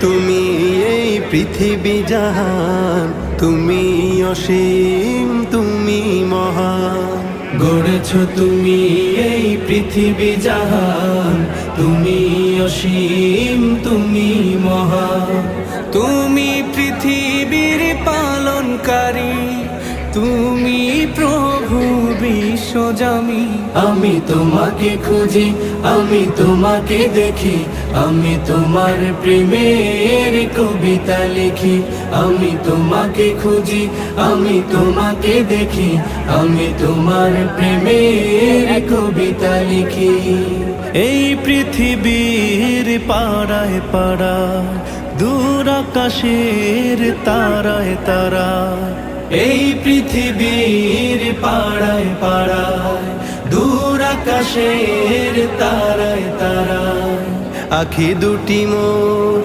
তুমি এই পৃথিবী জাহান, তুমি অসীম, তুমি মহান। গড়েছ তুমি এই পৃথিবী জাহান, তুমি অসীম, তুমি মহান। তুমি পৃথিবীর পালনকারী, তুমি প্রভু বিশ্বজামি। আমি তোমাকে খুঁজি, আমি তোমাকে দেখি, আমি তোমার প্রেমের কবিতা লিখি। আমি তোমাকে খুঁজি, আমি তোমাকে দেখি, আমি তোমার প্রেমের কবিতা লিখি। এই পৃথিবীর পাড়ায় পাড়ায়, দূর আকাশের তারায় তারায়, এই পৃথিবীর পাড়ায় পাড়ায়, দূর আকাশের তারায় তারায়, আখি দুটি মোর